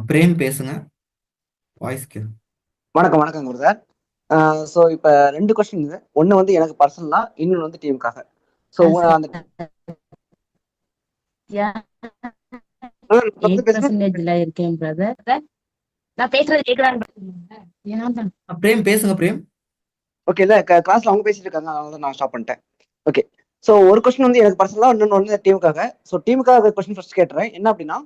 Frame பேசுங்க. வாய்ஸ்க்கு. வணக்கம் வணக்கம் குரு சார். ஸோ இப்போ 2 கொஸ்டின். ஒன்று வந்து எனக்கு பர்சனலா, இன்னொன்று வந்து டீமுக்காக. ஸோ அந்த இருக்கேன் பிரதர். நான் பேசுறது கேக்குறாங்க. பிரேம் பேசுங்க பிரேம். ஓகே, இல்லை கிளாஸ்ல அவங்க பேசிட்டு இருக்காங்க, அதனால தான் நான் ஸ்டாப் பண்ணிட்டேன். ஓகே, ஸோ ஒரு கொஸ்டின் வந்து எனக்கு பர்சனலா, இன்னொன்று வந்து டீமுக்காக. ஸோ டீமுக்காக கொஸ்டின் ஃபர்ஸ்ட் கேட்டுறேன். என்ன அப்படின்னா,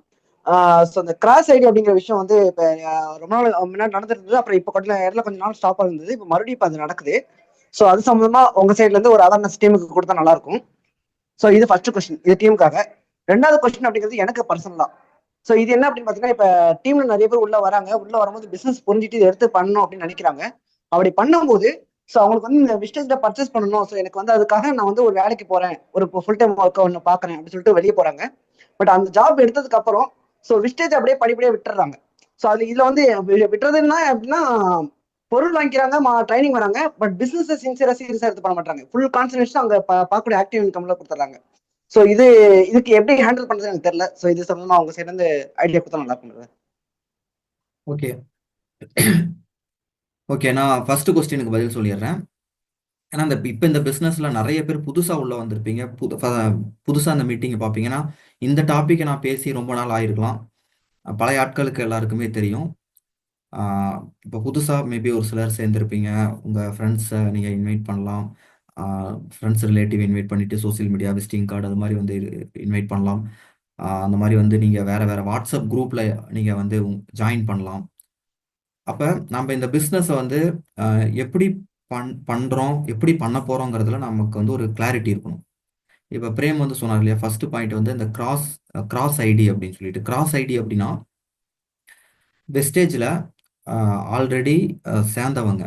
ஸோ இந்த கிராஸ் ஐடி அப்படிங்கிற விஷயம் வந்து இப்போ ரொம்ப நாள் முன்னாடி நடந்துருந்தது. அப்புறம் இப்போ கொஞ்ச நாள் ஸ்டாப் இருந்தது. இப்போ மறுபடியும் இப்போ அது நடக்குது. ஸோ அது சம்பந்தமா உங்க சைட்ல இருந்து ஒரு அவேர்னஸ் டீமுக்கு கொடுத்தா நல்லா இருக்கும். ஸோ இது ஃபர்ஸ்ட் கொஸ்டின், இது டீமுக்காக. ரெண்டாவது கொஸ்டின் அப்படிங்கிறது எனக்கு பர்சனலா. ஸோ இது என்ன அப்படின்னு பார்த்தீங்கன்னா, இப்போ டீம்ல நிறைய பேர் உள்ள வராங்க. உள்ள வரும்போது பிசினஸ் புரிஞ்சுட்டு இதை எடுத்து பண்ணணும் அப்படின்னு நினைக்கிறாங்க. அப்படி பண்ணும்போது ஸோ அவங்களுக்கு வந்து இந்த விஸ்டேஜ்ல பர்ச்சேஸ் பண்ணணும். ஸோ எனக்கு வந்து அதுக்காக நான் வந்து ஒரு வேலைக்கு போறேன், ஒரு ஃபுல் டைம் ஒர்க் ஒன்று பாக்குறேன் அப்படின்னு சொல்லிட்டு வெளியே போறாங்க. பட் அந்த ஜாப் எடுத்ததுக்கு அப்புறம் ஸோ விஸ்டேஜ் அப்படியே படிப்படியாக விட்டுறாங்க. ஸோ அது இதுல வந்து விட்டுறதுன்னா எப்படின்னா, பொருள் வாங்கிக்கிறாங்க, ட்ரைனிங் வராங்க. பட் பிசினஸ் சின்சியரா சீரியஸா எடுத்து பண்ண மாட்டாங்க. ஃபுல் கான்சன்ட்ரேஷன் அங்க பார்க்கக்கூடிய ஆக்டிவ் இன்கம்ல கொடுத்துறாங்க. ஸோ இதுக்கு எப்படி ஹேண்டில் பண்றது எனக்கு தெரியல. ஸோ இது சம்பந்தமா அவங்க சைடு இருந்து ஐடியா கொடுத்தா நல்லா பண்ணுறது. ஓகே ஓகே, நான் ஃபர்ஸ்ட் கொஸ்டினுக்கு பதில் சொல்லிடுறேன். ஏன்னா இப்போ இந்த பிஸ்னஸ்ல நிறைய பேர் புதுசா உள்ள வந்திருப்பீங்க. புதுசா அந்த மீட்டிங்கை பார்ப்பீங்கன்னா இந்த டாப்பிக்கை நான் பேசி ரொம்ப நாள் ஆயிருக்கலாம். பழைய ஆட்களுக்கு எல்லாருக்குமே தெரியும். இப்போ புதுசாக மேபி ஒரு சிலர் சேர்ந்துருப்பீங்க. உங்கள் ஃப்ரெண்ட்ஸை நீங்கள் இன்வைட் பண்ணலாம். ஃப்ரெண்ட்ஸ் ரிலேட்டிவ் இன்வைட் பண்ணிவிட்டு சோசியல் மீடியா விசிட்டிங் கார்டு அது மாதிரி வந்து இன்வைட் பண்ணலாம். அந்த மாதிரி வந்து நீங்கள் வேறு வாட்ஸ்அப் குரூப்பில் நீங்கள் வந்து ஜாயின் பண்ணலாம். அப்போ நம்ம இந்த பிஸ்னஸை வந்து எப்படி பண்ணுறோம், எப்படி பண்ண போகிறோங்கிறதுல நமக்கு வந்து ஒரு கிளாரிட்டி இருக்கணும். இப்போ பிரேம் வந்து சொன்னார் இல்லையா, ஃபர்ஸ்ட் பாயிண்ட் வந்து இந்த கிராஸ் ஐடி அப்படின்னு சொல்லிட்டு. கிராஸ் ஐடி அப்படின்னா வெஸ்டேஜில் ஆல்ரெடி சேர்ந்தவங்க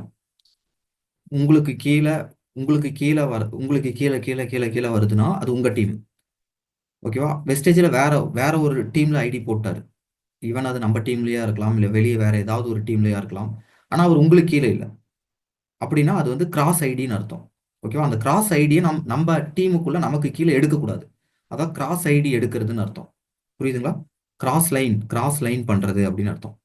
உங்களுக்கு கீழே உங்களுக்கு கீழே கீழே கீழே கீழே வருதுன்னா அது உங்க டீம். ஓகேவா? வெஸ்டேஜில் வேற ஒரு டீம்ல ஐடி போட்டாரு. ஈவன் அது நம்ம டீம்லயா இருக்கலாம், இல்லை வெளியே வேற ஏதாவது ஒரு டீம்லயா இருக்கலாம். ஆனால் அவர் உங்களுக்கு கீழே இல்லை அப்படின்னா அது வந்து கிராஸ் ஐடின்னு அர்த்தம். ஓகேவா? அந்த கிராஸ் ஐடியை நம்ம டீமுக்குள்ள நமக்கு கீழே எடுக்கக்கூடாது. அதான் கிராஸ் ஐடி எடுக்கிறதுன்னு அர்த்தம். புரியுதுங்களா? கிராஸ் லைன் பண்றது அப்படின்னு அர்த்தம்.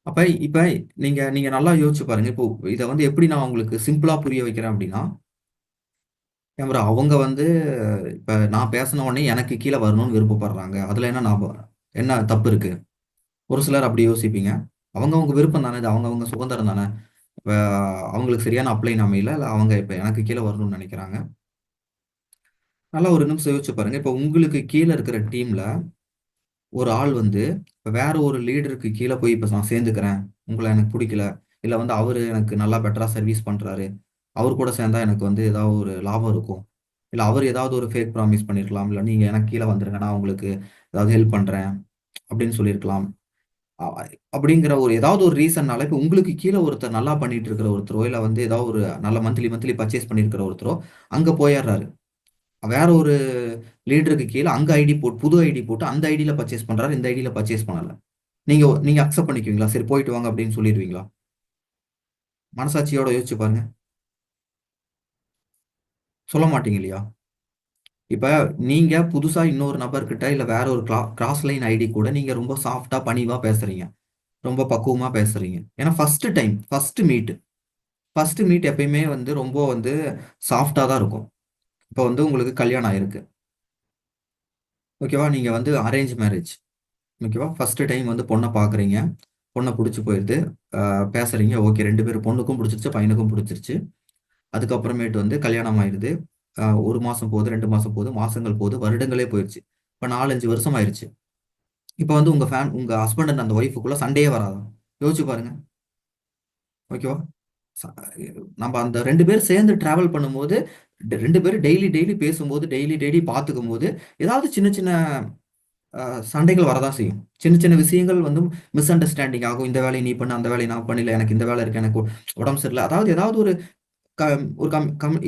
அப்ப இப்ப நீங்க நல்லா யோசிச்சு பாருங்க. இப்போ இதை வந்து எப்படி நான் உங்களுக்கு சிம்பிளா புரிய வைக்கிறேன் அப்படின்னா, அவங்க வந்து இப்ப நான் பேசின உடனே எனக்கு கீழே வரணும்னு விருப்பப்படுறாங்க. அதுல என்ன தப்பு இருக்கு? ஒரு சிலர் அப்படி யோசிப்பீங்க. அவங்க விருப்பம் தானே, இது அவங்க சுதந்திரம் தானே. இப்ப அவங்களுக்கு சரியான அப்ளைன் அமையல, இல்லை அவங்க இப்ப எனக்கு கீழே வரணும்னு நினைக்கிறாங்க. நல்லா ஒரு நிமிஷம் யோசிச்சு பாருங்க. இப்ப உங்களுக்கு கீழே இருக்கிற டீம்ல ஒரு ஆள் வந்து இப்போ வேற ஒரு லீடருக்கு கீழே போய் இப்போ நான் சேர்ந்துக்கிறேன், உங்களை எனக்கு பிடிக்கல, இல்லை வந்து அவர் எனக்கு நல்லா பெட்டரா சர்வீஸ் பண்றாரு, அவர் கூட சேர்ந்தா எனக்கு வந்து ஏதாவது ஒரு லாபம் இருக்கும், இல்லை அவர் ஏதாவது ஒரு ஃபேக் ப்ராமிஸ் பண்ணியிருக்கலாம், இல்லை நீங்கள் எனக்கு கீழே வந்துருங்க நான் உங்களுக்கு ஏதாவது ஹெல்ப் பண்றேன் அப்படின்னு சொல்லியிருக்கலாம். அப்படிங்கிற ஏதாவது ஒரு ரீசன்னால இப்போ உங்களுக்கு கீழே ஒருத்தர் நல்லா பண்ணிட்டு இருக்கிற ஒருத்தரோ, இல்லை வந்து ஏதாவது ஒரு நல்ல மந்த்லி பர்ச்சேஸ் பண்ணியிருக்கிற ஒருத்தரோ அங்கே போயிடுறாரு. வேற ஒரு லீடருக்கு கீழே அங்க ஐடி போட்டு புது ஐடி போட்டு அந்த ஐடியில பர்ச்சேஸ் பண்றாரு, இந்த ஐடியில பர்ச்சேஸ் பண்ணல. நீங்க அக்செப்ட் பண்ணிக்குவீங்களா? சரி போயிட்டு வாங்க அப்படின்னு சொல்லிடுவீங்களா? மனசாட்சியோட யோசிச்சு பாருங்க. சொல்ல மாட்டீங்க இல்லையா? இப்ப நீங்க புதுசா இன்னொரு நபர்கிட்ட இல்ல வேற ஒரு கிராஸ் லைன் ஐடி கூட நீங்க ரொம்ப சாஃப்டா பணிவா பேசுறீங்க, ரொம்ப பக்குவமா பேசுறீங்க. ஏன்னா ஃபர்ஸ்ட் மீட் எப்பயுமே வந்து ரொம்ப வந்து சாஃப்டா தான் இருக்கும். இப்போ வந்து உங்களுக்கு கல்யாணம் ஆயிருக்கு, ஓகேவா? நீங்க வந்து அரேஞ்ச் மேரேஜ், ஓகேவா? ஃபர்ஸ்ட் டைம் வந்து பொண்ணை பார்க்குறீங்க, பொண்ணை பிடிச்சி போயிடுது, பேசுறீங்க, ஓகே, 2 பேரும் பொண்ணுக்கும் பிடிச்சிருச்சு பையனுக்கும் பிடிச்சிருச்சு. அதுக்கப்புறமேட்டு வந்து கல்யாணம் ஆயிடுது. 1 மாசம் போகுது, 2 மாசம் போகுது, மாசங்கள் போகுது, வருடங்களே போயிடுச்சு. இப்போ 4-5 வருஷம் ஆயிடுச்சு. இப்போ வந்து உங்க ஹஸ்பண்ட் அண்ட் அந்த ஒய்ஃபுக்குள்ள சண்டையே வராதா? யோசிச்சு பாருங்க. ஓகேவா? ச- நம்ம அந்த 2 பேர் சேர்ந்து டிராவல் பண்ணும்போது, 2 பேரும் டெய்லி டெய்லி பேசும்போது, டெய்லி டெய்லி பார்த்துக்கும் போது ஏதாவது சின்ன சின்ன சண்டைகள் வரதான் செய்யும். சின்ன சின்ன விஷயங்கள் வந்து மிஸ் அண்டர்ஸ்டாண்டிங் ஆகும். இந்த வேலையை நீ பண்ணு, அந்த வேலையை நான் பண்ணல, எனக்கு இந்த வேலை இருக்கு, எனக்கு உடம்பு சரியில்லை, அதாவது ஏதாவது ஒரு க ஒரு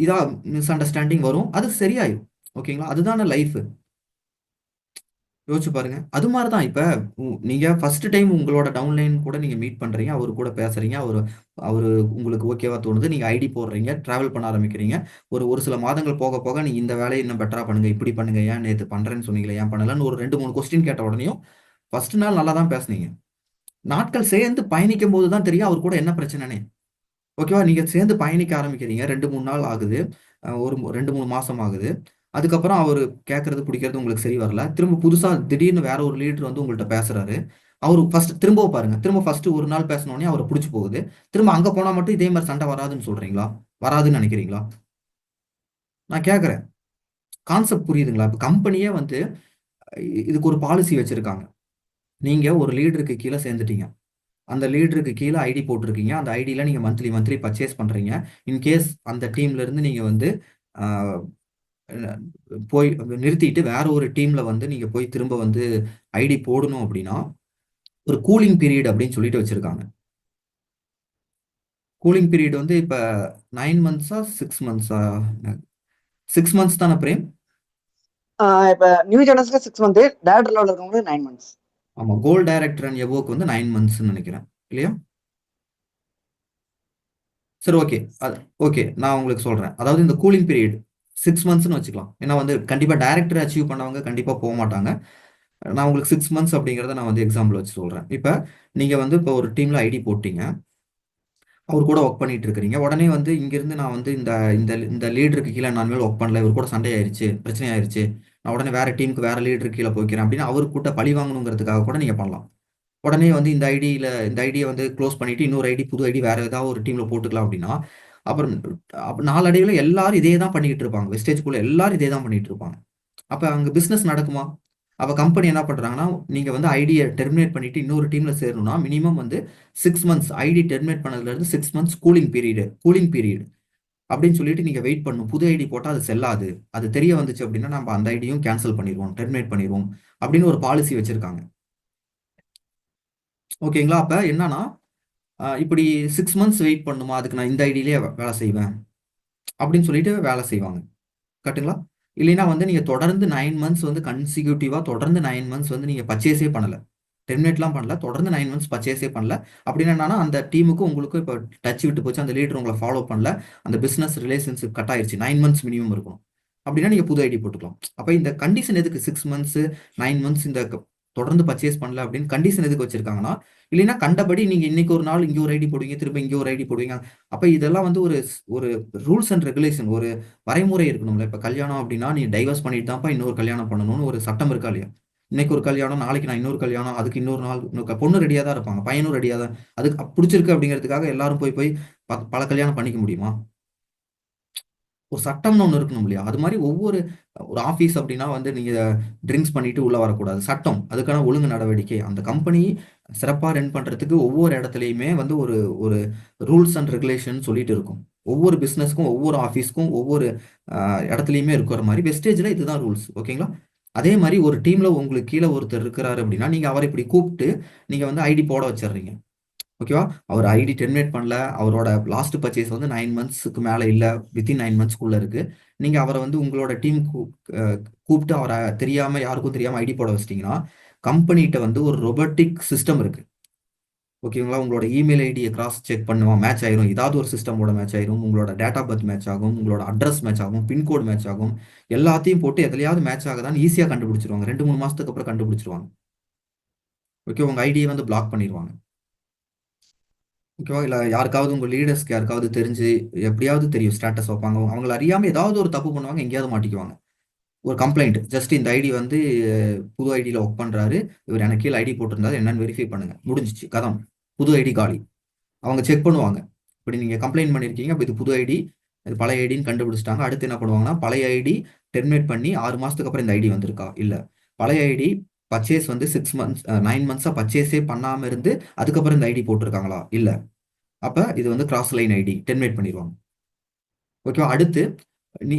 இதா மிஸ் அண்டர்ஸ்டாண்டிங் வரும். அது சரியாயிரும். ஓகேங்களா? அதுதானே லைஃப். யோசிச்சு பாருங்க. அது மாதிரி தான் இப்போ நீங்க ஃபர்ஸ்ட் டைம் உங்களோட டவுன்லைன் கூட நீங்க மீட் பண்றீங்க, அவரு கூட பேசுறீங்க, அவரு உங்களுக்கு ஓகேவா தோணுது, நீங்க ஐடி போடுறீங்க, டிராவல் பண்ண ஆரம்பிக்கிறீங்க. ஒரு சில மாதங்கள் போக போக நீங்க இந்த வேலையை இன்னும் பெட்டரா பண்ணுங்க, இப்படி பண்ணுங்க, ஏன் நேற்று பண்றேன்னு சொன்னீங்களே ஏன் பண்ணலன்னு ஒரு 2-3 கொஸ்டின் கேட்ட உடனேயும் ஃபர்ஸ்ட் நாள் நல்லா தான் பேசுனீங்க. நாட்கள் சேர்ந்து பயணிக்கும் போது தான் தெரியும் அவர் கூட என்ன பிரச்சனைனே. ஓகேவா? நீங்க சேர்ந்து பயணிக்க ஆரம்பிக்கிறீங்க. 2, 3 நாள் ஆகுது. ஒரு 2, 3 மாசம் ஆகுது. அதுக்கப்புறம் அவரு கேட்கறது, பிடிக்கிறது உங்களுக்கு சரி வரல. திரும்ப புதுசா திடீர்னு வேற ஒரு லீடர் வந்து உங்கள்ட்ட பேசுறாரு. அவரு ஃபர்ஸ்ட் திரும்பவும் பாருங்க. திரும்ப ஃபர்ஸ்ட் ஒரு நாள் பேசுனோனே அவர புடிச்சு போகுது. திரும்ப அங்க போனா மட்டும் இதே மாரி சண்டை வராதுன்னு சொல்றீங்களா? வராதுன்னு நினைக்கிறீங்களா? நான் கேட்கிறேன். கான்செப்ட் புரியுதுங்களா? இப்ப கம்பெனியே வந்து இதுக்கு ஒரு பாலிசி வச்சிருக்காங்க. நீங்க ஒரு லீடருக்கு கீழ சேர்ந்துட்டீங்க. அந்த லீடருக்கு கீழ ஐடி போட்டிருக்கீங்க. அந்த ஐடில நீங்க மந்த்லி மந்த்லி பர்ச்சேஸ் பண்றீங்க. இன் கேஸ் அந்த டீம்ல இருந்து நீங்க வந்து ஆ போய் நிறுத்திட்டு வேற ஒரு டீம்ல வந்து நீங்க போய் திரும்ப வந்து ஐடி போடணும் அப்படின்னா, ஒரு கூலிங் பீரியட் அப்படின்னு சொல்லிட்டு வச்சிருக்காங்க. கூலிங் பீரியட் வந்து இப்ப 9 மந்த்ஸா? 6 மந்த்ஸா? 6 மந்த்ஸ் தான பிரேம்? இப்ப நியூ ஜெனரேஷனுக்கு 6 மந்த், டேரக்டர் லெவலில் இருக்கவங்களுக்கு 9 மந்த்ஸ். ஆமா. கோல்ட் டைரக்டர் அண்ட் எபோவ்க்கு வந்து 9 மந்த்ஸ்ன்னு நினைக்கிறேன். இல்லையா? சரி, ஓகே. ஓகே. நான் உங்களுக்கு சொல்றேன். அதாவது இந்த கூலிங் பீரியட் 6 மந்த்ஸ்ன்னு வச்சுக்கலாம். ஏன்னா வந்து கண்டிப்பா டைரக்டர் அச்சீவ் பண்ணவங்க கண்டிப்பா போமாட்டாங்க. நான் உங்களுக்கு 6 மந்த்ஸ் அப்படிங்கிறத நான் வந்து எக்ஸாம்பிள் வச்சு சொல்றேன். இப்ப நீங்க வந்து இப்ப ஒரு டீம்ல ஐடி போட்டீங்க. அவர் கூட ஒர்க் பண்ணிட்டு இருக்கிறீங்க. உடனே வந்து இங்கிருந்து நான் வந்து இந்த இந்த இந்த லீடருக்கு கீழ நான் இனிமேல் ஒர்க் பண்ணல. இவர் கூட சண்டை ஆயிருச்சு, பிரச்சனை ஆயிருச்சு. நான் உடனே வேற டீமுக்கு வேற லீடருக்கு கீழ போய்க்கிறேன் அப்படின்னு அவரு கூட பழி வாங்கணுங்கிறதுக்காக கூட நீங்க பண்ணலாம். உடனே வந்து இந்த ஐடிய வந்து க்ளோஸ் பண்ணிட்டு இன்னொரு ஐடி, புது ஐடி வேற ஏதாவது ஒரு டீம்ல போட்டுக்கலாம் அப்படின்னா, அப்புறம் நாளடைவுல எல்லாரும் இதே தான் பண்ணிக்கிட்டு இருப்பாங்க. வெஸ்டேஜ்க்குள்ள எல்லாரும் இதே தான் பண்ணிட்டு இருப்பாங்க. அப்ப அங்க பிசினஸ் நடக்குமா? அப்ப கம்பெனி என்ன பண்றாங்கன்னா, நீங்க வந்து ஐடிய டெர்மினேட் பண்ணிட்டு இன்னொரு டீம்ல சேரணும்னா, மினிமம் வந்து 6 மந்த்ஸ் ஐடி டெர்மினேட் பண்ணதுல இருந்து 6 மந்த்ஸ் கூலிங் பீரியட் அப்படின்னு சொல்லிட்டு நீங்க வெயிட் பண்ணணும். புது ஐடி போட்டா அது செல்லாது. அது தெரிய வந்துச்சு அப்படின்னா, நம்ம அந்த ஐடியும் கேன்சல் பண்ணிருவோம், டெர்மினேட் பண்ணிருவோம் அப்படின்னு ஒரு பாலிசி வச்சிருக்காங்க. ஓகேங்களா? அப்ப என்னன்னா, இப்படி 6 மந்த்ஸ் வெயிட் பண்ணுமா? அதுக்கு நான் இந்த ஐடியிலேயே வேலை செய்வேன் அப்படின்னு சொல்லிட்டு வேலை செய்வாங்க. கரெக்ட்டுங்களா? இல்லைன்னா வந்து நீங்க தொடர்ந்து 9 மந்த்ஸ் வந்து கன்சிக்யூட்டிவா தொடர்ந்து 9 மந்த்ஸ் வந்து நீங்க பர்ச்சேஸே பண்ணல. டெர்மினேட்லாம் பண்ணல. தொடர்ந்து 9 மந்த்ஸ் பர்ச்சேஸே பண்ணல. அப்படின்னா என்னன்னா, அந்த டீமுக்கும் உங்களுக்கும் இப்ப டச் விட்டு போச்சு. அந்த லீடர் உங்கள ஃபாலோ பண்ணல. அந்த பிசினஸ் ரிலேஷன்ஷிப் கட் ஆயிருச்சு. 9 மந்த்ஸ் மினிமம் இருக்கணும். அப்படின்னா நீங்க புது ஐடி போட்டுக்கலாம். அப்ப இந்த கண்டிஷன் எதுக்கு 6 மந்த்ஸ், 9 மந்த்ஸ் இந்த தொடர்ந்து பர்ச்சேஸ் பண்ணல அப்படின்னு கண்டிஷன் எதுக்கு வச்சிருக்காங்கன்னா, இல்லைன்னா கண்டபடி நீங்க இன்னைக்கு ஒரு நாள் இங்க ஒரு ஐடி போடுவீங்க, திரும்ப இங்க ஒரு ஐடி போடுவீங்க. அப்ப இதெல்லாம் வந்து ஒரு ரூல்ஸ் அண்ட் ரெகுலேஷன், ஒரு வரைமுறை இருக்கணும்ல. இப்ப கல்யாணம் அப்படின்னா, நீ டைவர்ஸ் பண்ணிட்டு தான்ப்பா இன்னொரு கல்யாணம் பண்ணணும்னு ஒரு சட்டம் இருக்கா இல்லையா? இன்னைக்கு ஒரு கல்யாணம், நாளைக்கு நான் இன்னொரு கல்யாணம், அதுக்கு இன்னொரு நாள் பொண்ணு ரெடியா தான் இருப்பாங்க. பையனும் ரெடியா தான். அதுக்கு புடிச்சிருக்கு அப்படிங்கிறதுக்காக எல்லாரும் போய் போய் பல கல்யாணம் பண்ணிக்க முடியுமா? ஒரு சட்டம்னு ஒண்ணு இருக்கணும் இல்லையா? அது மாரி ஒரு ஆபீஸ் அப்படின்னா வந்து நீங்க ட்ரிங்க்ஸ் பண்ணிட்டு உள்ள வரக்கூடாது. சட்டம். அதுக்கான ஒழுங்கு நடவடிக்கை. அந்த கம்பெனி சிறப்பா ரன் பண்றதுக்கு ஒவ்வொரு இடத்துலயுமே வந்து ஒரு ஒரு ரூல்ஸ் அண்ட் ரெகுலேஷன் சொல்லிட்டு இருக்கும். ஒவ்வொரு பிசினஸ்க்கும், ஒவ்வொரு ஆபீஸ்க்கும், ஒவ்வொரு அ இடத்துலயுமே இருக்கிற மாரி வெஸ்டேஜ்ல இதுதான் ரூல்ஸ். ஓகேங்களா? அதே மாரி ஒரு டீம்ல உங்களுக்கு கீழ ஒருத்தர் இருக்கிறாரு அப்படின்னா, நீங்க அவர இப்படி கூப்ட்டு நீங்க வந்து ஐடி போட வச்சுர்றீங்க. ஓகேவா? அவர் ஐடி டெர்மினேட் பண்ணல. அவரோட லாஸ்ட் பர்ச்சேஸ் வந்து 9 மந்த்ஸ்க்கு மேல இல்ல. வித்தின் 9 மந்த்ஸ்க்குள்ள இருக்கு. நீங்க அவர வந்து உங்களோட டீம் அ கூப்ட்டு அவர தெரியாம யாருக்கும் தெரியாம ஐடி போட வச்சுட்டீங்கன்னா, கம்பெனிட்ட வந்து ஒரு ரொபோட்டிக் சிஸ்டம் இருக்கு. ஓகேங்களா? உங்களோட இமெயில் ஐடிய கிராஸ் செக் பண்ணுவான். மேட்ச் ஆயிரும். ஏதாவது ஒரு சிஸ்டமோட மேட்ச் ஆயிரும். உங்களோட டேட் ஆஃப் பர்த் மேட்ச் ஆகும். உங்களோட அட்ரஸ் மேட்ச் ஆகும். பின் கோட் மேட்ச் ஆகும். எல்லாத்தையும் போட்டு எதுலயாவது மேட்ச் ஆகுதான்னு ஈஸியா கண்டுபிடிச்சுருவாங்க. 2, 3 மாசத்துக்கு அப்புறம் கண்டுபிடிச்சுருவாங்க. ஓகே. உங்க ஐடிய வந்து பிளாக் பண்ணிருவாங்க. ஓகேவா? இல்ல யாருக்காவது உங்க லீடர்ஸ்க்கு யாருக்காவது தெரிஞ்சு, எப்படியாவது தெரியும் ஸ்டேட்டஸ் வைப்பாங்க. அவங்கள அறியாம ஏதாவது ஒரு தப்பு பண்ணுவாங்க. எங்கேயாவது மாட்டிக்குவாங்க. ஒரு கம்ப்ளைண்ட். ஜஸ்ட் இந்த ஐடி வந்து புது ஐடில ஒர்க் பண்றாரு. இவர் எனக்கு கீழ ஐடி போட்டிருந்தாரு. என்னன்னு வெரிஃபை பண்ணுங்க. முடிஞ்சுச்சு. கதம். புது ஐடி காலி. அவங்க செக் பண்ணுவாங்க. இப்படி நீங்க கம்ப்ளைண்ட் பண்ணியிருக்கீங்க. அப்ப இது புது ஐடி. இது பழைய ஐடின்னு கண்டுபிடிச்சுட்டாங்க. அடுத்து என்ன பண்ணுவாங்கன்னா, பழைய ஐடி டெர்மினேட் பண்ணி 6 மாசத்துக்கு அப்புறம் இந்த ஐடி வந்திருக்கா? இல்ல. பழைய ஐடி பர்ச்சேஸ் வந்து 6 மந்த்ஸ் 9 மந்த்ஸா பர்ச்சேஸே பண்ணாம இருந்து, அதுக்கப்புறம் இந்த ஐடி போட்டிருக்காங்களா? இல்ல. அப்ப இது வந்து கிராஸ் லைன் ஐடி. டெர்மினேட் பண்ணிருவாங்க. ஓகேவா? அடுத்து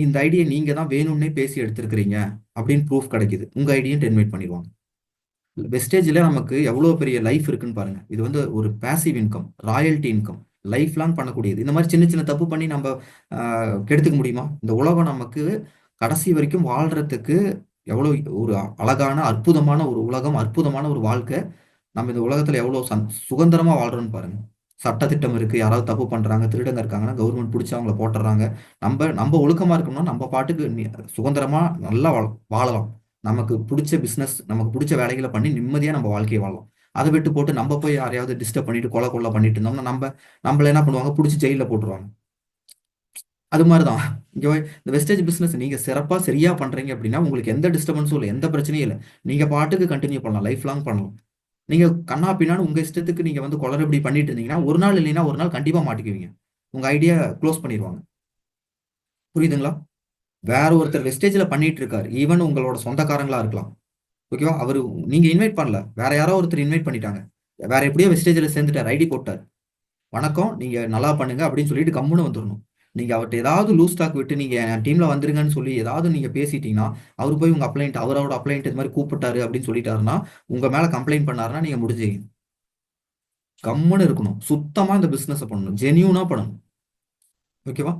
இந்த ஐடிய நீங்க தான் வேணும்னே பேசி எடுத்திருக்கிறீங்க அப்படின்னு ப்ரூஃப் கிடைக்குது. உங்க ஐடியும் டெர்மினேட் பண்ணிருவாங்க. வெஸ்டேஜ்ல நமக்கு எவ்வளவு பெரிய லைஃப் இருக்குன்னு பாருங்க. இது வந்து ஒரு passive income, royalty income, life long பண்ணக்கூடியது. இந்த மாதிரி சின்ன சின்ன தப்பு பண்ணி நம்ம கெடுத்துக்க முடியுமா? இந்த உலகம் நமக்கு கடைசி வரைக்கும் வாழ்றதுக்கு எவ்வளவு ஒரு அழகான, அற்புதமான ஒரு உலகம், அற்புதமான ஒரு வாழ்க்கை. நம்ம இந்த உலகத்துல எவ்வளவு சுதந்திரமா வாழ்றோம்னு பாருங்க. சட்டதிட்டம் இருக்கு. யாராவது தப்பு பண்றாங்க, திருடங்க இருக்காங்கன்னா கவர்மெண்ட் புடிச்சு அவங்கள போட்டுறாங்க. நம்ம நம்ம ஒழுக்கமா இருக்கணும்னா நம்ம பாட்டுக்கு சுதந்திரமா நல்லா வாழலாம். நமக்கு பிடிச்ச பிசினஸ், நமக்கு பிடிச்ச வேலைகளை பண்ணி நிம்மதியா நம்ம வாழ்க்கையை வாழலாம். அதை விட்டு போட்டு நம்ம போய் யாரையாவது டிஸ்டர்ப் பண்ணிட்டு கொலை கொள்ள பண்ணிட்டு இருந்தோம்னா நம்மள என்ன பண்ணுவாங்க, பிடிச்சி ஜெயில போட்டுருவாங்க. அது மாதிரிதான் இங்க இந்த வெஸ்டேஜ் பிசினஸ் நீங்க சிறப்பா சரியா பண்றீங்க அப்படின்னா உங்களுக்கு எந்த டிஸ்டர்பன்ஸும் இல்லை, எந்த பிரச்சனையும் இல்லை. நீங்க பாட்டுக்கு கண்டினியூ பண்ணலாம், லைஃப் லாங் பண்ணலாம். நீங்க கண்ணா பின்னான்னு உங்க இஷ்டத்துக்கு நீங்க வந்து குளறுபடி பண்ணிட்டு இருந்தீங்கன்னா ஒரு நாள் இல்லைன்னா ஒரு நாள் கண்டிப்பா மாட்டிக்குவீங்க. உங்க ஐடியா க்ளோஸ் பண்ணிடுவாங்க. புரியுதுங்களா? வேற ஒருத்தர் வெஸ்டேஜ்ல பண்ணிட்டு இருக்காரு, ஈவன் உங்களோட சொந்தக்காரங்களா இருக்கலாம். ஓகேவா? அவரு நீங்க இன்வைட் பண்ணல, வேற யாரோ ஒருத்தர் இன்வைட் பண்ணிட்டாங்க, வேற எப்படியோ வெஸ்டேஜ்ல சேர்ந்துட்டார், ஐடி போட்டார், வணக்கம் நீங்க நல்லா பண்ணுங்க அப்படின்னு சொல்லிட்டு கம்முன்னு வந்துடணும். நீங்க அவர்கிட்ட ஏதாவது லூஸ் டாக் விட்டு நீங்க என் டீம்ல வந்துருங்கன்னு சொல்லி ஏதாவது நீங்க பேசிட்டீங்கன்னா, அவர் போய் உங்க அப்ளைண்ட், அவரோட அப்ளைண்ட் இது மாதிரி கூப்பிட்டாரு அப்படின்னு சொல்லிட்டாருன்னா, உங்க மேல கம்ப்ளைண்ட் பண்ணாருன்னா நீங்க முடிஞ்சீங்க. கம்முன்னு இருக்கணும், சுத்தமா இந்த பிசினஸ் பண்ணணும், ஜெனியூனா பண்ணணும். ஓகேவா?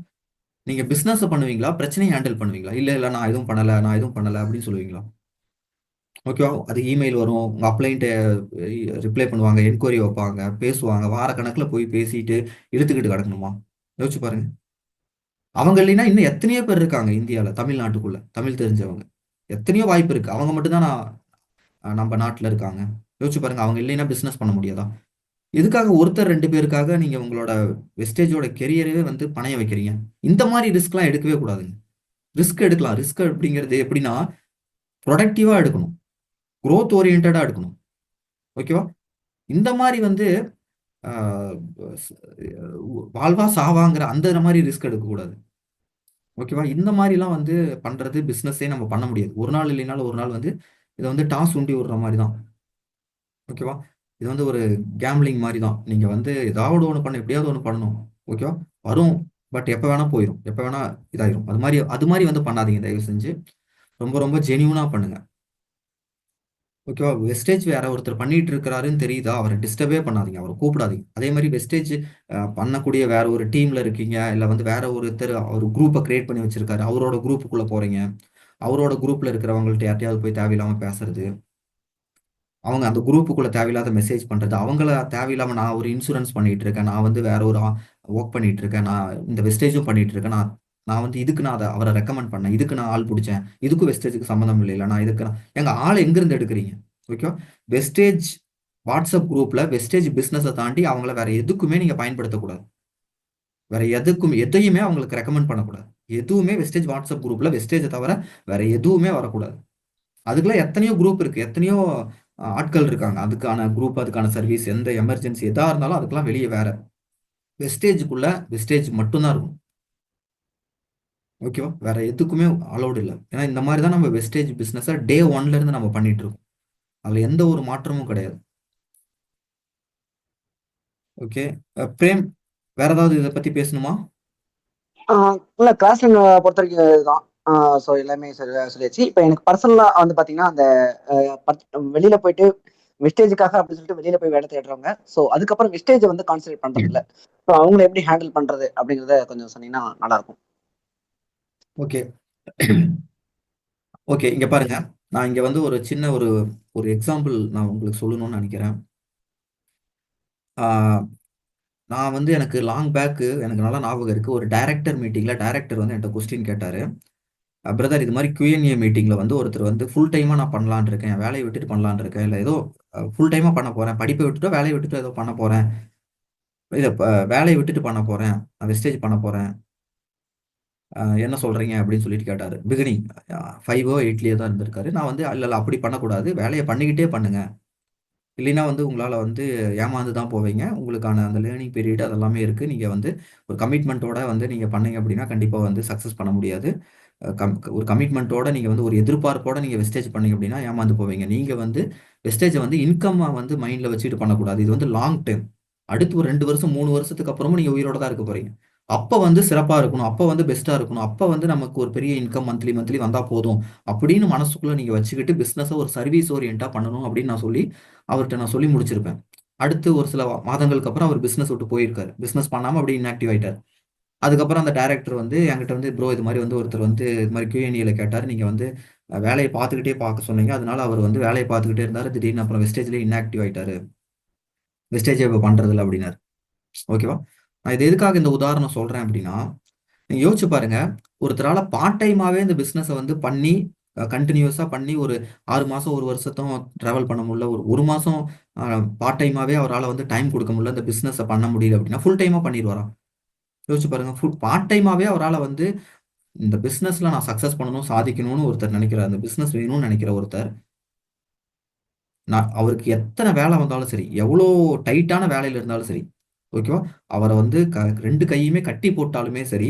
நீங்க பிசினஸ் பண்ணுவீங்களா, பிரச்சனையை ஹேண்டில் பண்ணுவீங்களா? இல்ல இல்ல நான் எதுவும் பண்ணல, நான் எதுவும் பண்ணல அப்படின்னு சொல்லுவீங்களா? ஓகேவா? அது இமெயில் வரும், உங்க அப்ளைண்ட் ரிப்ளை பண்ணுவாங்க, என்கொயரி வைப்பாங்க, பேசுவாங்க, வார கணக்குல போய் பேசிட்டு இழுத்துக்கிட்டு கிடக்கணுமா? யோசிச்சு பாருங்க. அவங்க இல்லைன்னா இன்னும் எத்தனையோ பேர் இருக்காங்க இந்தியால, தமிழ்நாட்டுக்குள்ள தமிழ் தெரிஞ்சவங்க எத்தனையோ வாய்ப்பு இருக்கு. அவங்க மட்டும் தான் நம்ம நாட்டுல இருக்காங்க. யோசிச்சு பாருங்க, அவங்க இல்லைன்னா பிசினஸ் பண்ண முடியாதா? எதுக்காக ஒருத்தர் ரெண்டு பேருக்காக நீங்க உங்களோட வெஸ்டேஜோட கெரியரவே வந்து பணைய வைக்கிறீங்க? இந்த மாதிரி ரிஸ்க்லாம் எடுக்கவே கூடாதுங்க. ரிஸ்க் எடுக்கலாம், ரிஸ்க் அப்படிங்கிறது எப்படின்னா ப்ரொடக்டிவா எடுக்கணும், growth ஓரியன்டா எடுக்கணும். ஓகேவா? இந்த மாதிரி வந்து ஆஹ், வாழ்வா சாவாங்கிற அந்த மாதிரி ரிஸ்க் எடுக்கக்கூடாது. ஓகேவா? இந்த மாதிரிலாம் வந்து பண்றது பிசினஸே நம்ம பண்ண முடியாது. ஒரு நாள் இல்லைனாலும் ஒரு நாள் வந்து இதை வந்து டாஸ் உண்டி விடுற மாதிரி தான். ஓகேவா? இது வந்து ஒரு கேம்லிங் மாதிரி தான். நீங்க வந்து ஏதாவது ஒன்று பண்ண, எப்படியாவது ஒன்று பண்ணணும். ஓகேவா? வரும், பட் எப்போ வேணா போயிடும், எப்போ வேணா இதாயிரும். அது மாதிரி வந்து பண்ணாதீங்க தயவு செஞ்சு. ரொம்ப ரொம்ப ஜெனியூனா பண்ணுங்க. ஓகேவா? வெஸ்டேஜ் வேற ஒருத்தர் பண்ணிட்டு இருக்கிறாருன்னு தெரியுதா, அவரை டிஸ்டர்பே பண்ணாதீங்க, அவரை கூப்பிடாதீங்க. அதே மாதிரி வெஸ்டேஜ் பண்ணக்கூடிய வேற ஒரு டீம்ல இருக்கீங்க, இல்ல வந்து வேற ஒருத்தர் ஒரு குரூப்பை கிரியேட் பண்ணி வச்சிருக்காரு, அவரோட குரூப்புக்குள்ள போறீங்க, அவரோட குரூப்ல இருக்கிறவங்கள்ட்ட யார்ட்டையாவது போய் தேவையில்லாம பேசுறது, அவங்க அந்த குரூப்புக்குள்ள தேவையில்லாத மெசேஜ் பண்றது, அவங்கள தேவையில்லாம நான் ஒரு இன்சூரன்ஸ் பண்ணிட்டு இருக்கேன், நான் வந்து வேற ஒரு ஒர்க் பண்ணிட்டு இருக்கேன், நான் இந்த வெஸ்டேஜும் பண்ணிட்டு இருக்கேன், நான் நான் வந்து இதுக்கு நான் அதை அவரை ரெக்கமெண்ட் பண்ணேன், இதுக்கு நான் ஆள் பிடிச்சேன், இதுக்கும் வெஸ்டேஜுக்கு சம்மந்தம் இல்லை, நான் இதுக்கு எங்க ஆள் எங்க இருந்து எடுக்கிறீங்க? ஓகேவா? வெஸ்டேஜ் வாட்ஸ்அப் குரூப்ல வெஸ்டேஜ் பிசினஸை தாண்டி அவங்கள வேற எதுக்குமே நீங்க பயன்படுத்தக்கூடாது. வேற எதுக்கும் எதையுமே அவங்களுக்கு ரெக்கமெண்ட் பண்ணக்கூடாது. எதுவுமே வெஸ்டேஜ் வாட்ஸ்அப் குரூப்ல வெஸ்டேஜை தவிர வேற எதுவுமே வரக்கூடாது. அதுக்கெல்லாம் எத்தனையோ குரூப் இருக்கு, எத்தனையோ ஆட்கள் இருக்காங்க, அதுக்கான குரூப், அதுக்கான சர்வீஸ், எந்த எமர்ஜென்சி எதா இருந்தாலும் அதுக்கெல்லாம் வெளியே வேற. வெஸ்டேஜுக்குள்ள வெஸ்டேஜ் மட்டும்தான் இருக்கும். ஓகேவா? வேற எதுக்குமே அலௌட் இல்லை. ஏன்னா இந்த மாதிரி தான் நம்ம வெஸ்டேஜ் பிசினஸை டே ஒன்ல இருந்து நம்ம பண்ணிட்டு இருக்கோம். அதுல எந்த ஒரு மாற்றமும் கிடையாது. ஓகே. பிரேம், வேற ஏதாவது இதை பத்தி பேசணுமா? இல்ல கிளாஸ்ல பொறுத்த வரைக்கும் இதுதான். ஸோ எல்லாமே சொல்லியாச்சு. இப்போ எனக்கு பர்சனலா வந்து பாத்தீங்கன்னா அந்த வெளியில போயிட்டு வெஸ்டேஜுக்காக அப்படின்னு சொல்லிட்டு வெளியில போய் வேலை தேடுறவங்க, ஸோ அதுக்கப்புறம் வெஸ்டேஜை வந்து கான்சென்ட்ரேட் பண்றது இல்ல. ஸோ அவங்கள எப்படி ஹேண்டில் பண்றது அப்படிங்கிறத கொஞ்சம் சொன்னீங்கன்னா நல்லா இருக்கும். ஓகே. ஓகே, இங்க பாருங்க, நான் இங்க வந்து ஒரு சின்ன ஒரு ஒரு எக்ஸாம்பிள் நான் உங்களுக்கு சொல்லணும்னு நினைக்கிறேன். ஆஹ் நான் வந்து எனக்கு லாங் பேக்கு எனக்கு நல்லா ஞாபகம் இருக்கு. ஒரு டைரக்டர் மீட்டிங்ல டைரக்டர் வந்து என்கிட்ட கொஸ்டின் கேட்டாரு. பிரதர், இது மாதிரி Q&A மீட்டிங்ல வந்து ஒருத்தர் வந்து ஃபுல் டைமா நான் பண்ணலான் இருக்கேன், என் வேலையை விட்டுட்டு பண்ணலான் இருக்கேன், இல்லை ஏதோ ஃபுல் டைமா பண்ண போறேன், படிப்பை விட்டுட்டோ வேலையை விட்டுட்டோ ஏதோ பண்ண போறேன், இதை வேலையை விட்டுட்டு பண்ண போறேன், நான் வெஸ்டேஜ் பண்ண போறேன், என்ன சொல்றீங்க அப்படின்னு சொல்லிட்டு கேட்டாரு. பிகினிங் 5ஓ 8லயோ தான் இருந்திருக்காரு. நான் வந்து இல்ல இல்ல அப்படி பண்ணக்கூடாது, வேலையை பண்ணிக்கிட்டே பண்ணுங்க, இல்லைன்னா வந்து உங்களால் வந்து ஏமாந்து தான் போவீங்க, உங்களுக்கான அந்த லேர்னிங் பீரியட் அதெல்லாமே இருக்குது, நீங்கள் வந்து ஒரு கமிட்மெண்ட்டோட வந்து நீங்கள் பண்ணீங்க அப்படின்னா கண்டிப்பாக வந்து சக்ஸஸ் பண்ண முடியாது. ஒரு கமிட்மெண்ட்டோட நீங்கள் வந்து ஒரு எதிர்பார்ப்போட நீங்கள் வெஸ்டேஜ் பண்ணீங்க அப்படின்னா ஏமாந்து போவீங்க. நீங்கள் வந்து வெஸ்டேஜை வந்து இன்கம்மை வந்து மைண்டில் வச்சுட்டு பண்ணக்கூடாது. இது வந்து லாங் டைம், அடுத்து ஒரு 2 வருஷம் 3 வருஷத்துக்கு அப்புறமும் நீங்கள் உயிரோட தான் இருக்க போறீங்க. அப்போ வந்து சிறப்பாக இருக்கணும், அப்போ வந்து பெஸ்ட்டாக இருக்கணும், அப்போ வந்து நமக்கு ஒரு பெரிய இன்கம் மந்த்லி மந்த்லி வந்தால் போதும் அப்படின்னு மனசுக்குள்ளே நீங்கள் வச்சுக்கிட்டு பிஸ்னஸை ஒரு சர்வீஸ் ஓரியண்டாக பண்ணணும் அப்படின்னு அவர்கிட்ட நான் சொல்லி முடிச்சிருப்பேன். அடுத்து ஒரு சில மாதங்களுக்கு அப்புறம் அவர் பிசினஸ் விட்டு போயிருக்காரு, பிசினஸ் பண்ணாம அப்படியே இன்ஆக்டிவ் ஆயிட்டார். அதுக்கப்புறம் அந்த டைரக்டர் வந்து என்கிட்ட வந்து ப்ரோ இது மாதிரி வந்து ஒருத்தர் வந்து இது மாதிரி Q&Aல கேட்டார், நீங்க வந்து வேலையை பார்த்துக்கிட்டே பார்க்க சொன்னீங்க, அதனால அவர் வந்து வேலையை பார்த்துக்கிட்டே இருந்தாரு, திடீர்னு அப்புறம் வெஸ்டேஜ்லேயே இன்ஆக்டிவ் ஆயிட்டாரு, வெஸ்டேஜ் இப்போ பண்றது இல்லை அப்படின்னாரு. ஓகேவா? நான் இது எதுக்காக இந்த உதாரணம் சொல்றேன் அப்படின்னா, நீங்க யோசிச்சு பாருங்க, ஒருத்தரால பார்ட் டைமாவே இந்த பிசினஸை வந்து பண்ணி கண்டினியூஸாக பண்ணி ஒரு 6 மாதம் 1 வருஷத்தும் ட்ராவல் பண்ண முடியல, ஒரு மாதம் பார்ட் டைமாகவே அவரால் வந்து டைம் கொடுக்க முடியல, இந்த பிஸ்னஸை பண்ண முடியல அப்படின்னா ஃபுல் டைமாக பண்ணிடுவாரா? யோசிச்சு பாருங்க. பார்ட் டைமாகவே அவரால் வந்து இந்த பிஸ்னஸில் நான் சக்ஸஸ் பண்ணணும் சாதிக்கணும்னு ஒருத்தர் நினைக்கிறார், அந்த பிஸ்னஸ் வேணும்னு நினைக்கிற ஒருத்தர், நான் அவருக்கு எத்தனை வேலை வந்தாலும் சரி, எவ்வளோ டைட்டான வேலையில் இருந்தாலும் சரி, ஓகேவா, அவரை வந்து 2 கையுமே கட்டி போட்டாலுமே சரி,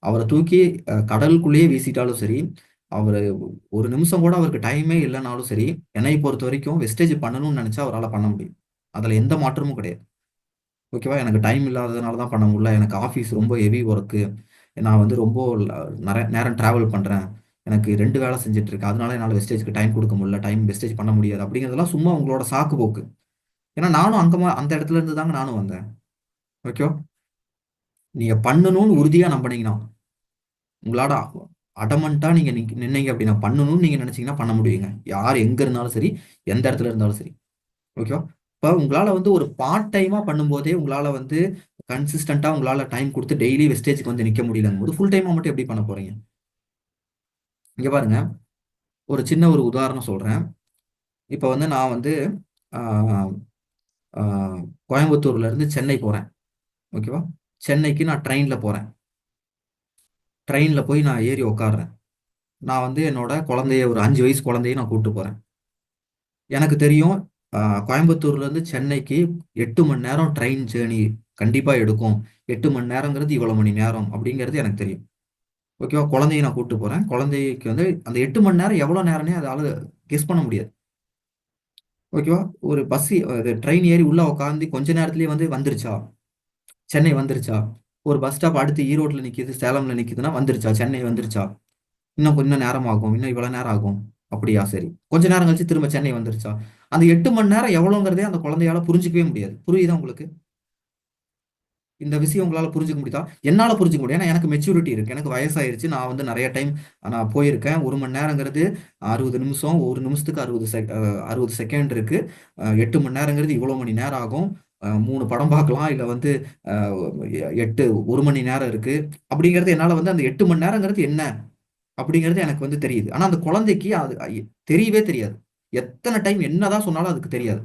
அவரை தூக்கி கடலுக்குள்ளேயே வீசிட்டாலும் சரி, அவர் ஒரு நிமிஷம் கூட அவருக்கு டைமே இல்லைனாலும் சரி, என்னை பொறுத்த வரைக்கும் வெஸ்டேஜ் பண்ணணும்னு நினைச்சா அவரால் பண்ண முடியும். அதில் எந்த மாற்றமும் கிடையாது. ஓகேவா, எனக்கு டைம் இல்லாததுனால தான் பண்ண முடியல, எனக்கு ஆஃபீஸ் ரொம்ப ஹெவி ஒர்க்கு, நான் வந்து ரொம்ப நிறைய நேரம் டிராவல் பண்ணுறேன், எனக்கு 2 வேலை செஞ்சுட்டு இருக்கேன், அதனால என்னால் வெஸ்டேஜ்க்கு டைம் கொடுக்க முடியல, டைம் வெஸ்டேஜ் பண்ண முடியாது அப்படிங்கிறதெல்லாம் சும்மா உங்களோட சாக்கு போக்கு. ஏன்னா நானும் அந்த இடத்துல இருந்து தாங்க நானும் வந்தேன். ஓகேவா, நீங்க பண்ணணும்னு உறுதியா நம்பினீங்கன்னா, உங்களால அடமண்டா நீங்க நின்னீங்க அப்படின்னா, பண்ணணும்னு நீங்க நினைச்சீங்கன்னா பண்ண முடியுங்க. யார் எங்க இருந்தாலும் சரி, எந்த இடத்துல இருந்தாலும் சரி. ஓகேவா, இப்போ உங்களால வந்து ஒரு பார்ட் டைமா பண்ணும்போதே உங்களால வந்து கன்சிஸ்டண்டா உங்களால டைம் கொடுத்து டெய்லி வெஸ்டேஜ்க்கு வந்து நிக்க முடியலங்கும் போது ஃபுல் டைமா மட்டும் எப்படி பண்ண போறீங்க? இங்க பாருங்க, ஒரு சின்ன ஒரு உதாரணம் சொல்றேன். இப்போ வந்து நான் வந்து ஆஹ், ஆஹ், கோயம்புத்தூர்ல இருந்து சென்னை போறேன். ஓகேவா, சென்னைக்கு நான் ட்ரெயின்ல போறேன். ட்ரெயின்ல போய் நான் ஏறி உட்காடுறேன். நான் வந்து என்னோட குழந்தைய, ஒரு 5 வயசு குழந்தைய நான் கூப்பிட்டு போறேன். எனக்கு தெரியும், கோயம்புத்தூர்ல இருந்து சென்னைக்கு 8 மணி நேரம் ட்ரெயின் ஜேர்னி கண்டிப்பா எடுக்கும். 8 மணி நேரங்கிறது இவ்வளவு மணி நேரம் அப்படிங்கிறது எனக்கு தெரியும். ஓகேவா, குழந்தைய நான் கூப்பிட்டு போறேன். குழந்தைக்கு வந்து அந்த 8 மணி நேரம் எவ்வளவு நேரம்னே அதால கெஸ் பண்ண முடியாது. ஓகேவா, ஒரு பஸ் ட்ரெயின் ஏறி உள்ள உட்காந்து கொஞ்ச நேரத்திலேயே வந்து வந்துருச்சா, சென்னை வந்துருச்சா, ஒரு பஸ் ஸ்டாப் அடுத்து ஈரோட்ல நிக்குது, சேலம்ல நிக்குதுன்னா வந்துருச்சா, சென்னை வந்துருச்சா, இன்னும் கொஞ்சம் நேரம் ஆகும், இன்னும் இவ்வளவு நேரம் ஆகும், அப்படியா, சரி, கொஞ்ச நேரம் கழிச்சு திரும்ப சென்னை வந்துருச்சா. அந்த 8 மணி நேரம் எவ்வளவுங்கிறதே அந்த குழந்தையால புரிஞ்சுக்கவே முடியாது. புரியுதா உங்களுக்கு? இந்த விஷயம் உங்களால புரிஞ்சுக்க முடியுதா? என்னால புரிஞ்சுக்க முடியும். ஏன்னா எனக்கு மெச்சூரிட்டி இருக்கு, எனக்கு வயசாயிருச்சு, நான் வந்து நிறைய டைம் நான் போயிருக்கேன். 1 மணி நேரங்கிறது 60 நிமிஷம், ஒரு நிமிஷத்துக்கு 60 செகண்ட் இருக்கு. 8 மணி நேரங்கிறது இவ்வளவு மணி நேரம் ஆகும். 3 படம் பார்க்கலாம், இல்ல வந்து அஹ், 1 மணி நேரம் இருக்கு அப்படிங்கிறது என்னால வந்து அந்த 8 மணி நேரங்கிறது என்ன அப்படிங்கிறது எனக்கு வந்து தெரியுது. ஆனா அந்த குழந்தைக்கு அது தெரியவே தெரியாது. எத்தனை டைம் என்னதான் சொன்னாலும் அதுக்கு தெரியாது.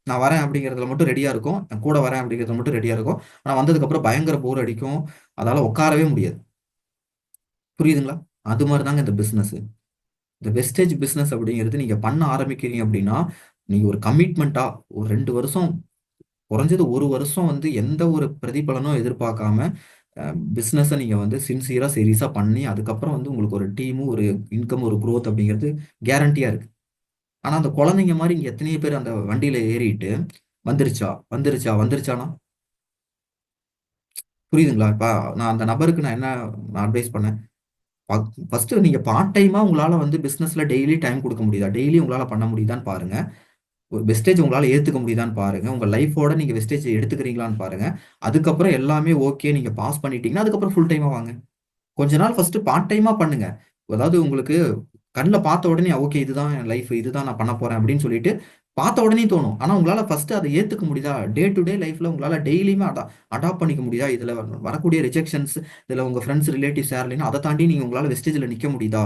நான் வரேன் அப்படிங்கிறதுல மட்டும் ரெடியா இருக்கும், நான் கூட வரேன் அப்படிங்கிறதுல மட்டும் ரெடியா இருக்கும். ஆனா வந்ததுக்கு அப்புறம் பயங்கர போர் அடிக்கும், அதால உட்காரவே முடியாது. புரியுதுங்களா? அது மாதிரி தாங்க இந்த பிசினஸ். இந்த வெஸ்டேஜ் பிசினஸ் அப்படிங்கிறது நீங்க பண்ண ஆரம்பிக்கிறீங்க அப்படின்னா, நீங்க ஒரு கமிட்மெண்டா ஒரு 2 வருஷம், குறைஞ்சது 1 வருஷம் வந்து எந்த ஒரு பிரதிபலனும் எதிர்பார்க்காம பிசினஸை நீங்க வந்து சின்சியரா சீரியஸா பண்ணி, அதுக்கப்புறம் வந்து உங்களுக்கு ஒரு டீமும் ஒரு இன்கம் ஒரு growth அப்படிங்கிறது கேரண்டியா இருக்கு. ஆனா அந்த குழந்தைங்க மாதிரி இங்க எத்தனையோ பேர் அந்த வண்டியில ஏறிட்டு வந்துருச்சா வந்துருச்சா வந்துருச்சானா, புரியுதுங்களா? இப்ப நான் அந்த நபருக்கு நான் என்ன அட்வைஸ் பண்ணேன், ஃபர்ஸ்ட் நீங்க பார்ட் டைமா உங்களால வந்து பிசினஸ்ல டெய்லி டைம் கொடுக்க முடியுதா, டெய்லி உங்களால பண்ண முடியுதான்னு பாருங்க. வெஸ்டேஜ் உங்களால ஏத்துக்க முடியுதான்னு பாருங்க. உங்க லைஃபோட நீங்க வெஸ்டேஜ் எடுத்துக்கிறீங்களான்னு பாருங்க. அதுக்கப்புறம் எல்லாமே ஓகே, நீங்க பாஸ் பண்ணிட்டீங்கன்னா அதுக்கப்புறம் ஃபுல் டைமா வாங்க. கொஞ்ச நாள் ஃபர்ஸ்ட் பார்ட் டைமா பண்ணுங்க. அதாவது உங்களுக்கு கண்ணுல பார்த்த உடனே ஓகே இதுதான் என் லைஃப், இதுதான் நான் பண்ண போறேன் அப்படின்னு சொல்லிட்டு பார்த்த உடனே தோணும். ஆனா உங்களால ஃபர்ஸ்ட் அதை ஏத்துக்க முடியுதா, டே டு டே லைஃப்ல உங்களால டெய்லியுமே அடாப்ட் பண்ணிக்க முடியுதா, இதுல வரக்கூடிய ரிஜெக்ஷன்ஸ், இதுல உங்க ஃப்ரெண்ட்ஸ் ரிலேட்டிவ்ஸ் யாருலையும் அதை தாண்டி நீங்க உங்களால வெஸ்டேஜ்ல நிக்க முடியுதா,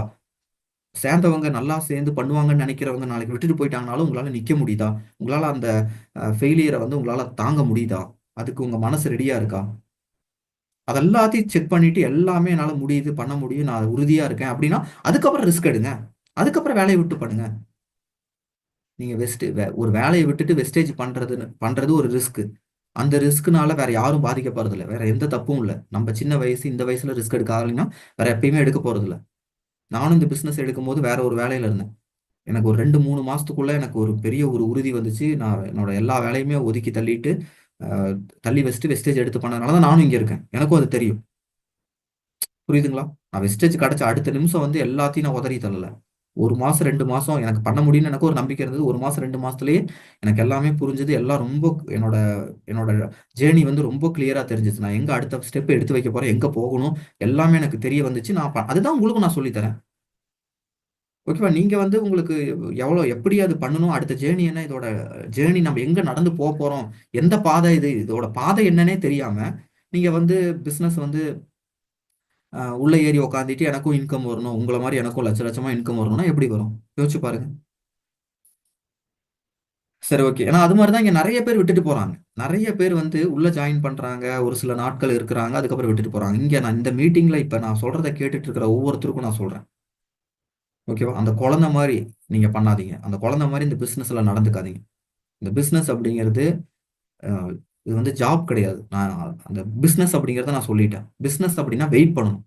சேர்ந்தவங்க நல்லா சேர்ந்து பண்ணுவாங்கன்னு நினைக்கிறவங்க நாளைக்கு விட்டுட்டு போயிட்டாங்கனாலும் உங்களால நிக்க முடியுதா, உங்களால அந்த ஃபெயிலியரை வந்து உங்களால தாங்க முடியுதா, அதுக்கு உங்க மனசு ரெடியா இருக்கா, அதெல்லாத்தையும் செக் பண்ணிட்டு எல்லாமே என்னால முடியுது, பண்ண முடியும், நான் உறுதியா இருக்கேன் அப்படின்னா அதுக்கப்புறம் ரிஸ்க் எடுங்க. அதுக்கப்புறம் வேலையை விட்டு பண்ணுங்க. நீங்க ஒரு வேலையை விட்டுட்டு வெஸ்டேஜ் பண்றது ஒரு ரிஸ்க். அந்த ரிஸ்க்னால வேற யாரும் பாதிக்கப்படுறது இல்ல, வேற எந்த தப்பும் இல்ல. நம்ம சின்ன வயசு இந்த வயசுல ரிஸ்க் எடுக்க ஆரம்பினா வேற எப்பயுமே எடுக்க போறது இல்ல. நானும் இந்த பிசினஸ் எடுக்கும் போது வேற ஒரு வேலையில இருந்தேன். எனக்கு ஒரு 2 3 மாசத்துக்குள்ள எனக்கு ஒரு பெரிய ஒரு உறுதி வந்துச்சு. நான் என்னோட எல்லா வேலையுமே ஒதுக்கி தள்ளிட்டு அஹ், தள்ளி வச்சுட்டு வெஸ்டேஜ் எடுத்து பண்ணதுனால தான் நானும் இங்க இருக்கேன். எனக்கும் அது தெரியும். புரியுதுங்களா? நான் வெஸ்டேஜ் கிடைச்ச அடுத்த நிமிஷம் வந்து எல்லாத்தையும் நான் உதறி தள்ளல. 1 மாசம் 2 மாசம் எனக்கு பண்ண முடியும்னு எனக்கு ஒரு நம்பிக்கை இருந்தது. 1 மாசம் 2 மாசத்துலயே எனக்கு எல்லாமே புரிஞ்சது. எல்லாம் ரொம்ப என்னோட என்னோட ஜேர்னி வந்து ரொம்ப கிளியரா தெரிஞ்சிச்சு. நான் எங்க அடுத்த ஸ்டெப் எடுத்து வைக்க போறேன், எங்க போகணும், எல்லாமே எனக்கு தெரிய வந்துச்சு. அதுதான் உங்களுக்கும் நான் சொல்லித் தரேன். ஓகேவா, நீங்க வந்து உங்களுக்கு எவ்வளவு எப்படி அது பண்ணணும், அடுத்த ஜேர்னி என்ன, இதோட ஜேர்னி நம்ம எங்க நடந்து போக போறோம், எந்த பாதை இது, இதோட பாதை என்னன்னே தெரியாம நீங்க வந்து பிசினஸ் வந்து உள்ள ஏறி உக்காந்துட்டு எனக்கும் இன்கம் வரணும், உங்களை மாதிரி எனக்கும் லட்ச லட்சமா இன்கம் வரணும்னா எப்படி வரும்? யோசிச்சு பாருங்க. சரி, ஓகே. ஏன்னா அது மாதிரி தான் இங்க நிறைய பேர் விட்டுட்டு போறாங்க. நிறைய பேர் வந்து உள்ள ஜாயின் பண்றாங்க, ஒரு சில நாட்கள் இருக்கிறாங்க, அதுக்கப்புறம் விட்டுட்டு போறாங்க. இங்க நான் இந்த மீட்டிங்ல இப்ப நான் சொல்றதை கேட்டுட்டு இருக்கிற ஒவ்வொருத்தருக்கும் நான் சொல்றேன், ஓகேவா? அந்த குழந்தை மாதிரி நீங்க பண்ணாதீங்க. அந்த குழந்தை மாதிரி இந்த பிசினஸ்ல நடந்துக்காதீங்க. இந்த பிசினஸ் அப்படிங்கிறது அஹ், இது வந்து ஜாப் கிடையாது. நான் அந்த பிசினஸ் அப்படிங்கிறத நான் சொல்லிட்டேன். பிசினஸ் அப்படின்னா வெயிட் பண்ணணும்,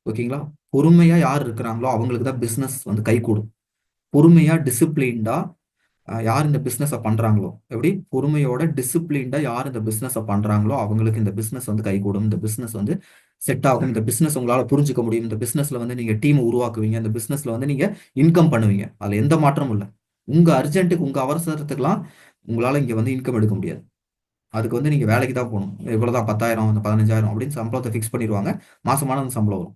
ஓகேங்களா? பொறுமையா யார் இருக்கிறாங்களோ அவங்களுக்கு தான் பிசினஸ் வந்து கை கூடும். பொறுமையா டிசிப்ளின்டா யார் இந்த பிசினஸை பண்றாங்களோ, எப்படி பொறுமையோட டிசிப்ளின்டா யார் இந்த பிசினஸை பண்றாங்களோ அவங்களுக்கு இந்த பிசினஸ் வந்து கைகூடும். இந்த பிசினஸ் வந்து செட் ஆகும். இந்த பிசினஸ் உங்களால புரிஞ்சுக்க முடியும். இந்த பிசினஸ்ல வந்து நீங்க டீம் உருவாக்குவீங்க. இந்த பிசினஸ்ல வந்து நீங்க இன்கம் பண்ணுவீங்க. அதுல எந்த மாற்றமும் இல்லை. உங்க அர்ஜென்ட்டுக்கு, உங்க அவசரத்துக்குலாம் உங்களால இங்க வந்து இன்கம் எடுக்க முடியாது. அதுக்கு வந்து நீங்க வேலைக்கு தான் போகணும். இவ்வளவுதான் 10,000 அந்த 15,000 அப்படின்னு சம்பளத்தை ஃபிக்ஸ் பண்ணிடுவாங்க. மாசமான அந்த சம்பளம் வரும்.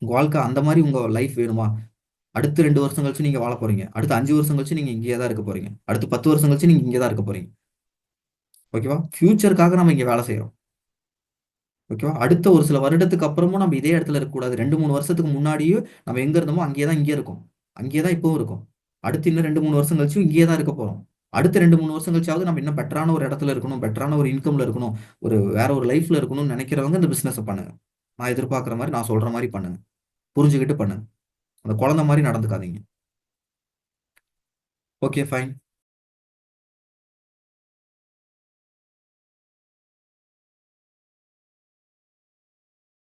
உங்க வாழ்க்கை அந்த மாதிரி உங்க லைஃப் வேணுமா? அடுத்து 2 வருஷம் கழிச்சு நீங்க வாழ போறீங்க. அடுத்து 5 வருஷம் கழிச்சு நீங்க இங்கேயே தான் இருக்க போறீங்க. அடுத்து 10 வருஷம் கழிச்சு நீங்க இங்கே தான் இருக்க போறீங்க, ஓகேவா? ஃபியூச்சருக்காக நம்ம இங்க வேலை செய்யறோம், ஓகேவா? அடுத்த ஒரு சில வருடத்துக்கு அப்புறமும் நம்ம இதே இடத்துல இருக்கக்கூடாது. 2-3 வருஷத்துக்கு முன்னாடியும் நம்ம எங்க இருந்தோமோ அங்கேயே தான் இங்கே இருக்கும். அங்கேயே தான் இப்பவும் இருக்கும். அடுத்து இன்னும் 2-3 வருஷம் கழிச்சும் இங்கேயே தான் இருக்க போறோம். அடுத்த 2-3 வருஷம் கழிச்சாவது நம்ம இன்னும் பெட்டரான ஒரு இடத்துல இருக்கணும், பெட்டரான ஒரு இன்கம்ல இருக்கணும், வேற ஒரு லைஃப்ல இருக்கணும்னு நினைக்கிறவங்க இந்த பிசினஸ் பண்ணுங்க. நான் எதிர்பார்க்குற மாதிரி, நான் சொல்ற மாதிரி பண்ணுங்க. புரிஞ்சுக்கிட்டு பண்ணுங்க. அந்த குழந்தை மாதிரி நடந்துக்காதீங்க. Okay, fine.